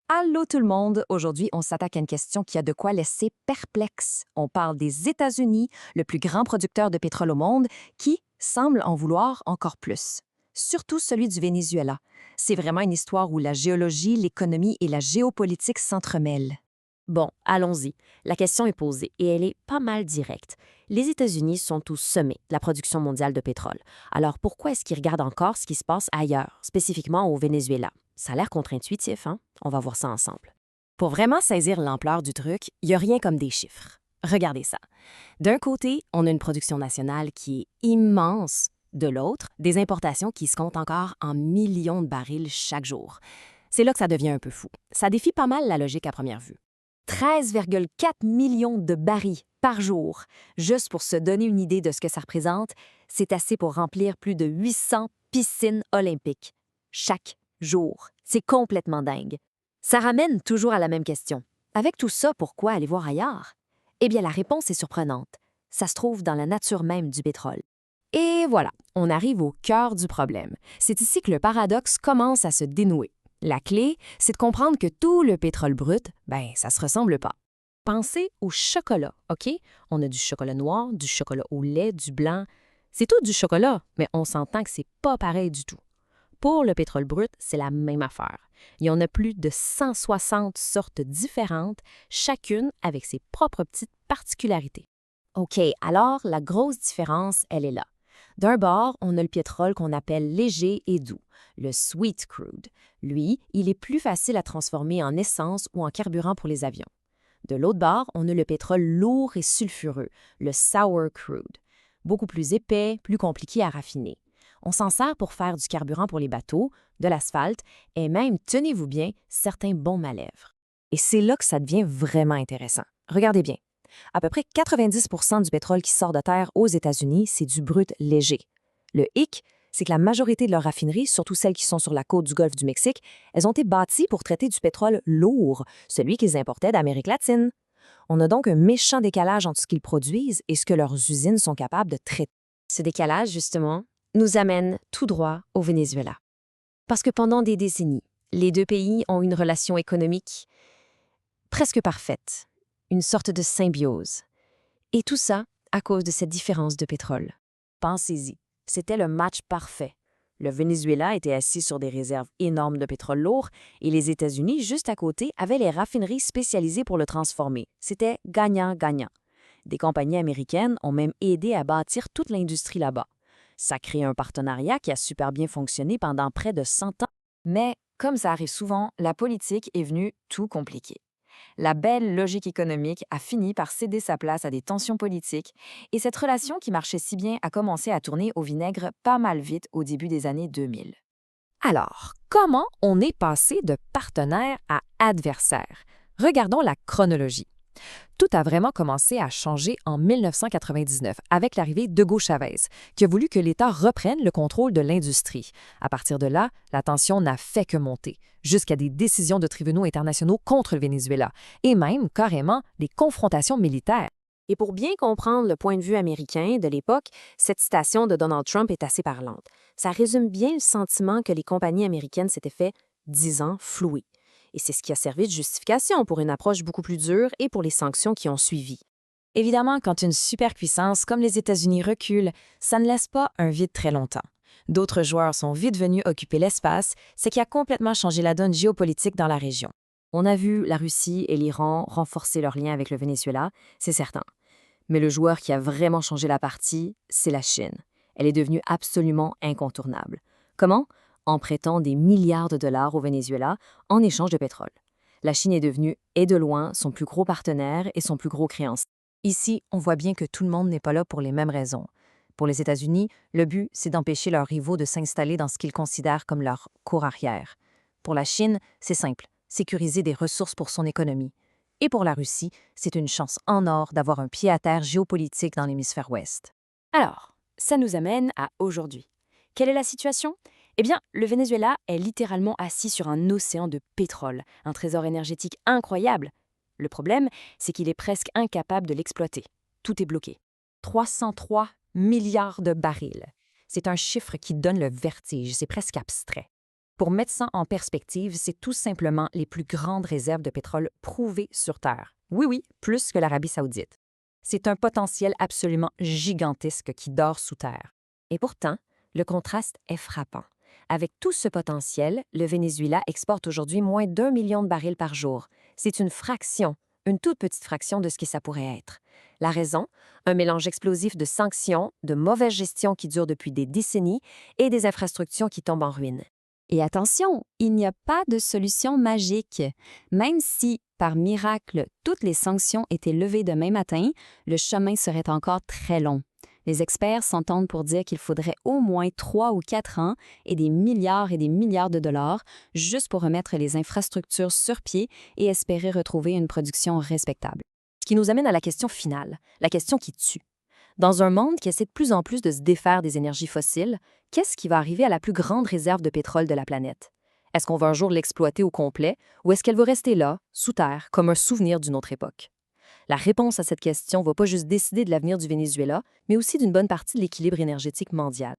Allô tout le monde! Aujourd'hui, on s'attaque à une question qui a de quoi laisser perplexe. On parle des États-Unis, le plus grand producteur de pétrole au monde, qui semble en vouloir encore plus. Surtout celui du Venezuela. C'est vraiment une histoire où la géologie, l'économie et la géopolitique s'entremêlent. Bon, allons-y. La question est posée et elle est pas mal directe. Les États-Unis sont au sommet de la production mondiale de pétrole. Alors pourquoi est-ce qu'ils regardent encore ce qui se passe ailleurs, spécifiquement au Venezuela? Ça a l'air contre-intuitif, hein? On va voir ça ensemble. Pour vraiment saisir l'ampleur du truc, il n'y a rien comme des chiffres. Regardez ça. D'un côté, on a une production nationale qui est immense. De l'autre, des importations qui se comptent encore en millions de barils chaque jour. C'est là que ça devient un peu fou. Ça défie pas mal la logique à première vue. 13,4 millions de barils par jour. Juste pour se donner une idée de ce que ça représente, c'est assez pour remplir plus de 800 piscines olympiques. Chaque jour. C'est complètement dingue. Ça ramène toujours à la même question. Avec tout ça, pourquoi aller voir ailleurs? Eh bien, la réponse est surprenante. Ça se trouve dans la nature même du pétrole. Et voilà, on arrive au cœur du problème. C'est ici que le paradoxe commence à se dénouer. La clé, c'est de comprendre que tout le pétrole brut, ça se ressemble pas. Pensez au chocolat, OK? On a du chocolat noir, du chocolat au lait, du blanc. C'est tout du chocolat, mais on s'entend que c'est pas pareil du tout. Pour le pétrole brut, c'est la même affaire. Il y en a plus de 160 sortes différentes, chacune avec ses propres petites particularités. OK, alors la grosse différence, elle est là. D'un bord, on a le pétrole qu'on appelle léger et doux, le sweet crude. Lui, il est plus facile à transformer en essence ou en carburant pour les avions. De l'autre bord, on a le pétrole lourd et sulfureux, le sour crude. Beaucoup plus épais, plus compliqué à raffiner. On s'en sert pour faire du carburant pour les bateaux, de l'asphalte et même, tenez-vous bien, certains bons manœuvres. Et c'est là que ça devient vraiment intéressant. Regardez bien. À peu près 90 du pétrole qui sort de terre aux États-Unis, c'est du brut léger. Le hic, c'est que la majorité de leurs raffineries, surtout celles qui sont sur la côte du golfe du Mexique, elles ont été bâties pour traiter du pétrole lourd, celui qu'ils importaient d'Amérique latine. On a donc un méchant décalage entre ce qu'ils produisent et ce que leurs usines sont capables de traiter. Ce décalage, justement, nous amène tout droit au Venezuela. Parce que pendant des décennies, les deux pays ont une relation économique presque parfaite, une sorte de symbiose. Et tout ça à cause de cette différence de pétrole. Pensez-y, c'était le match parfait. Le Venezuela était assis sur des réserves énormes de pétrole lourd et les États-Unis, juste à côté, avaient les raffineries spécialisées pour le transformer. C'était gagnant-gagnant. Des compagnies américaines ont même aidé à bâtir toute l'industrie là-bas. Ça crée un partenariat qui a super bien fonctionné pendant près de 100 ans. Mais, comme ça arrive souvent, la politique est venue tout compliquer. La belle logique économique a fini par céder sa place à des tensions politiques, et cette relation qui marchait si bien a commencé à tourner au vinaigre pas mal vite au début des années 2000. Alors, comment on est passé de partenaire à adversaire? Regardons la chronologie. Tout a vraiment commencé à changer en 1999 avec l'arrivée d'Hugo Chavez, qui a voulu que l'État reprenne le contrôle de l'industrie. À partir de là, la tension n'a fait que monter, jusqu'à des décisions de tribunaux internationaux contre le Venezuela, et même, carrément, des confrontations militaires. Et pour bien comprendre le point de vue américain de l'époque, cette citation de Donald Trump est assez parlante. Ça résume bien le sentiment que les compagnies américaines s'étaient fait, disant, flouer. Et c'est ce qui a servi de justification pour une approche beaucoup plus dure et pour les sanctions qui ont suivi. Évidemment, quand une superpuissance comme les États-Unis recule, ça ne laisse pas un vide très longtemps. D'autres joueurs sont vite venus occuper l'espace, ce qui a complètement changé la donne géopolitique dans la région. On a vu la Russie et l'Iran renforcer leurs liens avec le Venezuela, c'est certain. Mais le joueur qui a vraiment changé la partie, c'est la Chine. Elle est devenue absolument incontournable. Comment? En prêtant des milliards de dollars au Venezuela en échange de pétrole. La Chine est devenue, et de loin, son plus gros partenaire et son plus gros créancier. Ici, on voit bien que tout le monde n'est pas là pour les mêmes raisons. Pour les États-Unis, le but, c'est d'empêcher leurs rivaux de s'installer dans ce qu'ils considèrent comme leur cour arrière. Pour la Chine, c'est simple, sécuriser des ressources pour son économie. Et pour la Russie, c'est une chance en or d'avoir un pied à terre géopolitique dans l'hémisphère ouest. Alors, ça nous amène à aujourd'hui. Quelle est la situation? Eh bien, le Venezuela est littéralement assis sur un océan de pétrole, un trésor énergétique incroyable. Le problème, c'est qu'il est presque incapable de l'exploiter. Tout est bloqué. 303 milliards de barils. C'est un chiffre qui donne le vertige, c'est presque abstrait. Pour mettre ça en perspective, c'est tout simplement les plus grandes réserves de pétrole prouvées sur Terre. Oui, plus que l'Arabie saoudite. C'est un potentiel absolument gigantesque qui dort sous terre. Et pourtant, le contraste est frappant. Avec tout ce potentiel, le Venezuela exporte aujourd'hui moins d'1 million de barils par jour. C'est une fraction, une toute petite fraction de ce que ça pourrait être. La raison? Un mélange explosif de sanctions, de mauvaise gestion qui dure depuis des décennies et des infrastructures qui tombent en ruine. Et attention, il n'y a pas de solution magique. Même si, par miracle, toutes les sanctions étaient levées demain matin, le chemin serait encore très long. Les experts s'entendent pour dire qu'il faudrait au moins 3 ou 4 ans et des milliards de dollars juste pour remettre les infrastructures sur pied et espérer retrouver une production respectable. Ce qui nous amène à la question finale, la question qui tue. Dans un monde qui essaie de plus en plus de se défaire des énergies fossiles, qu'est-ce qui va arriver à la plus grande réserve de pétrole de la planète? Est-ce qu'on va un jour l'exploiter au complet ou est-ce qu'elle va rester là, sous terre, comme un souvenir d'une autre époque? La réponse à cette question ne va pas juste décider de l'avenir du Venezuela, mais aussi d'une bonne partie de l'équilibre énergétique mondial.